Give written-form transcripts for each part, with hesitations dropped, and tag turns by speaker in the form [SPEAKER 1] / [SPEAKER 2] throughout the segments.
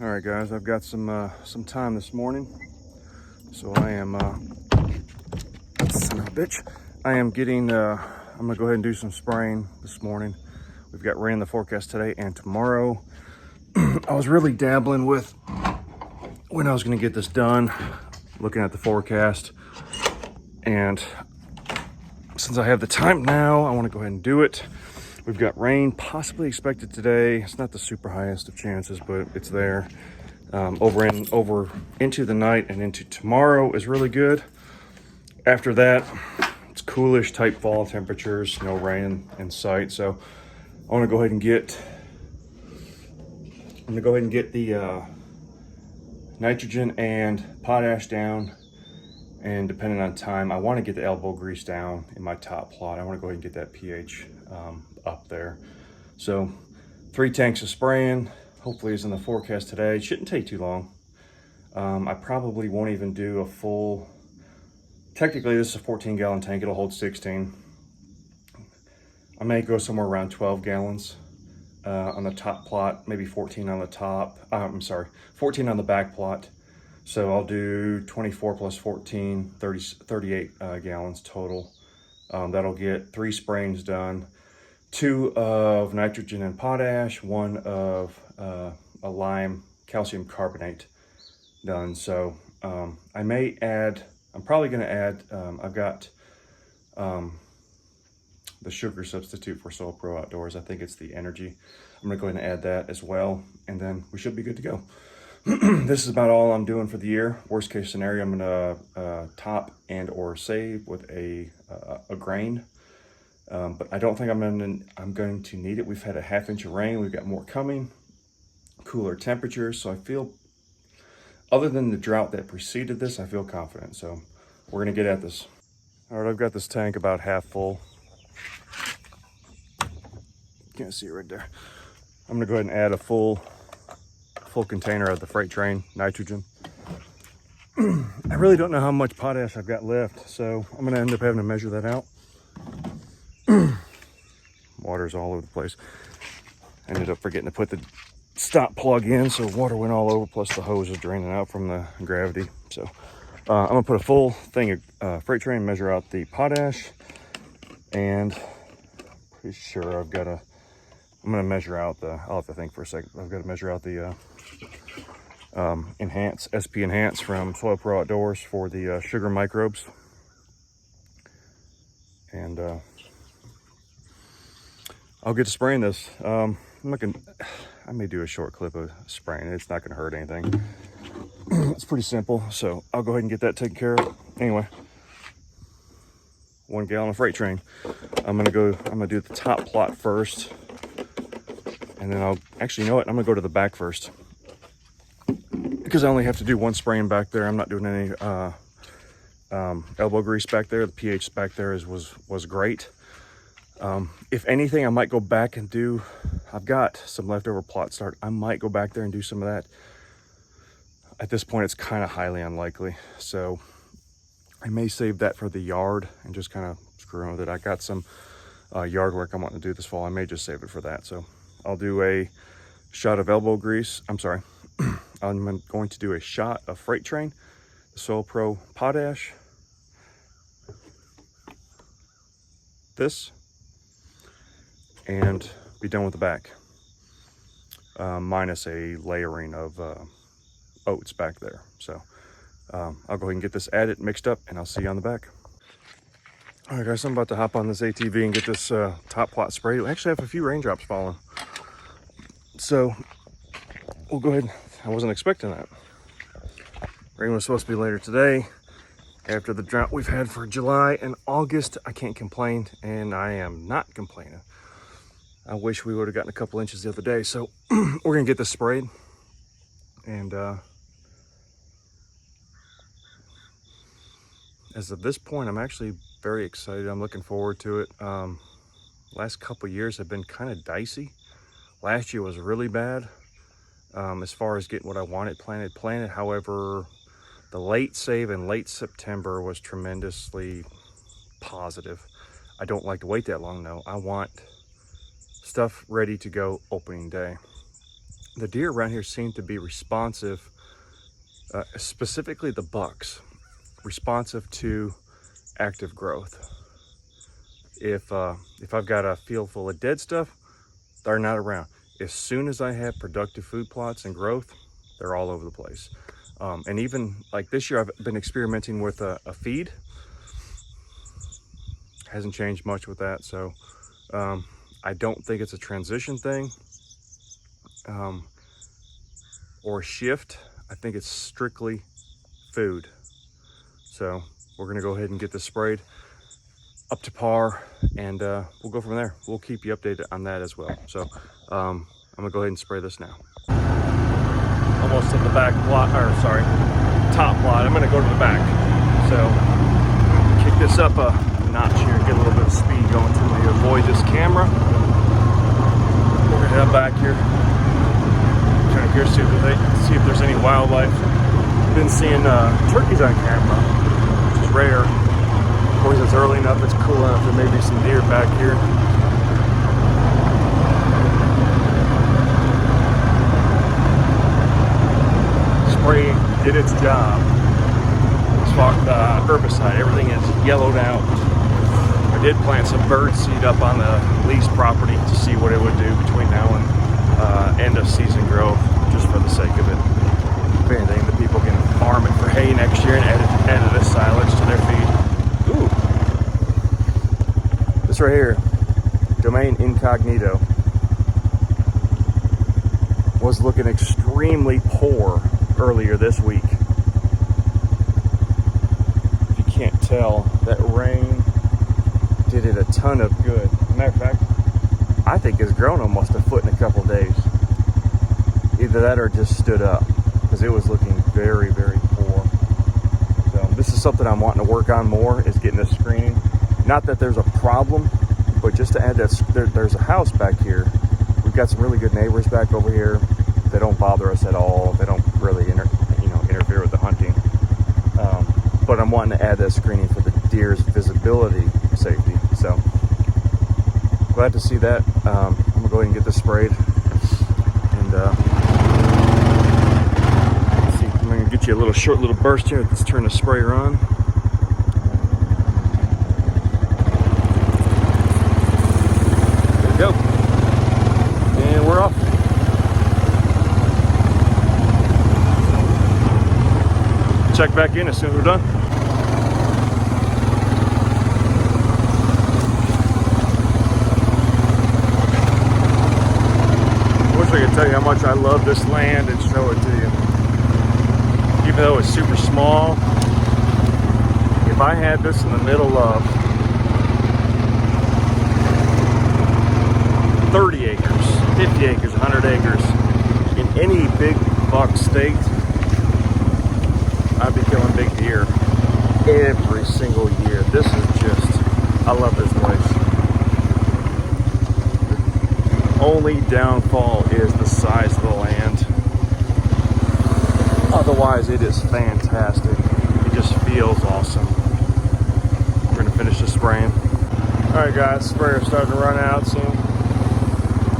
[SPEAKER 1] All right, guys, I've got some time this morning, so I am son of a bitch. I am getting. I'm gonna go ahead and do some spraying this morning. We've got rain in the forecast today and tomorrow. I was really dabbling with when I was gonna get this done, looking at the forecast, and since I have the time now, I want to go ahead and do it. We've got rain possibly expected today. It's not the super highest of chances, but it's there. Over into the night and into tomorrow is really good. After that, it's coolish type fall temperatures, no rain in sight. So I want to go ahead and get the nitrogen and potash down, and depending on time, I want to get the elbow grease down in my top plot. I want to go ahead and get that pH up there. So 3 tanks of spraying hopefully is in the forecast today. It shouldn't take too long. I probably won't even do a full, technically this is a 14-gallon tank, it'll hold 16. I may go somewhere around 12 gallons on the top plot, maybe 14 on the top, 14 on the back plot. So I'll do 24 plus 14, 38 gallons total. That'll get 3 sprayings done, 2 of nitrogen and potash, 1 of a lime calcium carbonate done. So I may add, I'm probably going to add, I've got the sugar substitute for SoilPro Outdoors. I think it's the energy. I'm going to go ahead and add that as well, and then we should be good to go. This is about all I'm doing for the year. Worst case scenario, I'm going to top and or save with a grain. But I don't think I'm going to need it. We've had a ½ inch of rain. We've got more coming, cooler temperatures. So I feel, other than the drought that preceded this, I feel confident. So we're going to get at this. All right, I've got this tank about half full. Can't see it right there. I'm going to go ahead and add a full container of the freight train nitrogen. I really don't know how much potash I've got left, so I'm going to end up having to measure that out. Water's all over the place. Ended up forgetting to put the stop plug in, so water went all over, plus the hose is draining out from the gravity. So I'm gonna put a full thing of freight train, measure out the potash, and pretty sure I'm gonna measure out the, I'll have to think for a second. I've got to measure out the SP Enhance from SoilPro Outdoors for the sugar microbes. And I'll get to spraying this. I may do a short clip of spraying. It's not gonna hurt anything. It's pretty simple, so I'll go ahead and get that taken care of. Anyway, 1 gallon of freight train. I'm gonna do the top plot first, and then you know what? I'm gonna go to the back first, because I only have to do 1 spraying back there. I'm not doing any elbow grease back there. The pH back there was great. If anything, I might go back and do, I've got some leftover plot start. I might go back there and do some of that. At this point, it's kind of highly unlikely. So I may save that for the yard and just kind of screw around with it. I got some yard work I want to do this fall. I may just save it for that. So I'll do a shot of elbow grease. I'm sorry. I'm going to do a shot of freight train, the SoilPro potash, this, and be done with the back, minus a layering of oats back there. So I'll go ahead and get this added, mixed up, and I'll see you on the back. All right, guys, I'm about to hop on this ATV and get this top plot sprayed. We actually have a few raindrops falling, so we'll go ahead. I wasn't expecting that. Rain was supposed to be later today. After the drought we've had for July and August, I can't complain, and I am not complaining. I wish we would have gotten a couple inches the other day. So we're gonna get this sprayed, and as of this point, I'm actually very excited. I'm looking forward to it. Last couple years have been kind of dicey. Last year was really bad as far as getting what I wanted planted. However, the late save in late September was tremendously positive. I don't like to wait that long though. I want stuff ready to go opening day. the deer around here seem to be responsive, specifically the bucks, responsive to active growth. If I've got a field full of dead stuff, they're not around. As soon as I have productive food plots and growth, they're all over the place. And even like this year, I've been experimenting with a feed. Hasn't changed much with that, so I don't think it's a transition thing or a shift. I think it's strictly food. So we're gonna go ahead and get this sprayed up to par, and we'll go from there. We'll keep you updated on that as well. So I'm gonna go ahead and spray this now. Almost at the back plot, or sorry, top plot. I'm gonna go to the back. So kick this up a notch here, get a little bit of speed going to me, avoid this camera. We're gonna head back here. Trying to see if there's any wildlife. Been seeing turkeys on camera, which is rare. Of course, it's early enough, it's cool enough, there may be some deer back here. Spray did its job. Herbicide, everything is yellowed out. I did plant some bird seed up on the leased property to see what it would do between now and end of season growth, just for the sake of it. If anything, the people can farm it for hay next year and add this silage to their feed. Ooh. This right here, domain incognito, was looking extremely poor earlier this week. If you can't tell, that rain did it a ton of good. Matter of fact, I think it's grown almost a foot in a couple days. Either that or just stood up, because it was looking very, very poor. So this is something I'm wanting to work on more, is getting this screening. Not that there's a problem, but just to add that, there's a house back here. We've got some really good neighbors back over here. They don't bother us at all. They don't really interfere with the hunting. But I'm wanting to add that screening for the deer's visibility safety. So glad to see that. I'm gonna go ahead and get this sprayed, and let's see. I'm gonna get you a little short little burst here. Let's turn the sprayer on. There we go, and we're off. Check back in as soon as we're done. Wish I could tell you how much I love this land and show it to you. Even though it's super small, if I had this in the middle of 30 acres, 50 acres, 100 acres, in any big buck state, I'd be killing big deer every single year. This is just, I love this place. The only downfall is the size of the land. Otherwise, it is fantastic. It just feels awesome. We're gonna finish the spraying. All right, guys, sprayer's starting to run out soon.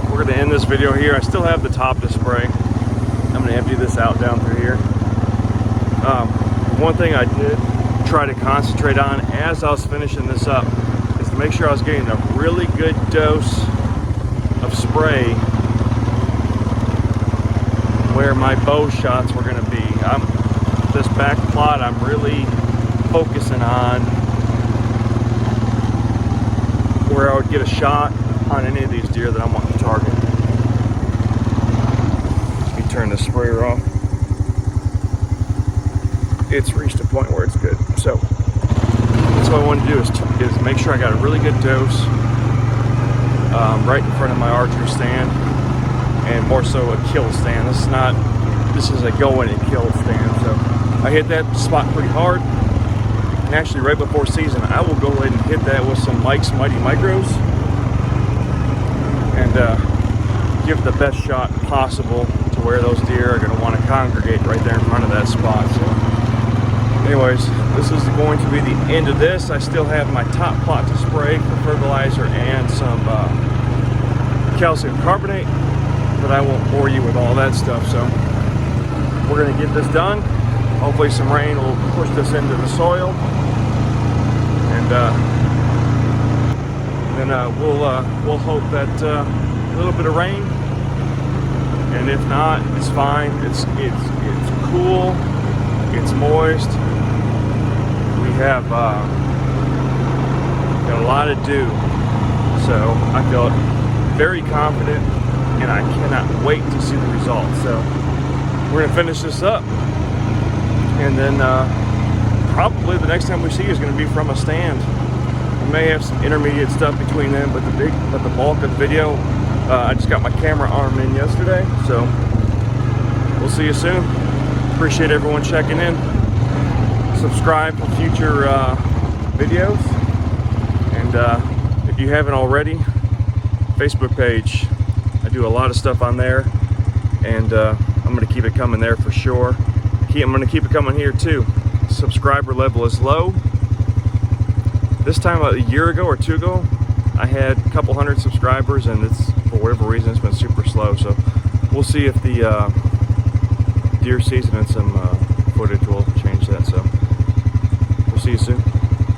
[SPEAKER 1] We're gonna end this video here. I still have the top to spray. I'm gonna empty this out down through here. One thing I did try to concentrate on as I was finishing this up is to make sure I was getting a really good dose of spray where my bow shots were going to be. This back plot, I'm really focusing on where I would get a shot on any of these deer that I'm wanting to target. Let me turn the sprayer off. It's reached a point where it's good. So that's what I want to do is make sure I got a really good dose right in front of my archery stand, and more so a kill stand. This is a go in and kill stand. So I hit that spot pretty hard, and actually right before season I will go ahead and hit that with some Mike's Mighty Micros and give the best shot possible to where those deer are going to want to congregate right there in front of that spot. So anyways, this is going to be the end of this. I still have my top plot to spray for fertilizer and some calcium carbonate. but I won't bore you with all that stuff. So we're gonna get this done. Hopefully some rain will push this into the soil, and then we'll hope that a little bit of rain, and if not, it's fine. It's cool, it's moist. We have got a lot to do, so I feel very confident, and I cannot wait to see the results. So we're gonna finish this up, and then probably the next time we see is gonna be from a stand. We may have some intermediate stuff between them, but the bulk of the video, I just got my camera arm in yesterday, so we'll see you soon. Appreciate everyone checking in. Subscribe for future videos, and if you haven't already, Facebook page. I do a lot of stuff on there, and I'm going to keep it coming there for sure. I'm going to keep it coming here too. Subscriber level is low. This time a year ago or two ago, I had a couple hundred subscribers, and it's, for whatever reason, it's been super slow. So we'll see if the deer season and some footage will change that. So we'll see you soon.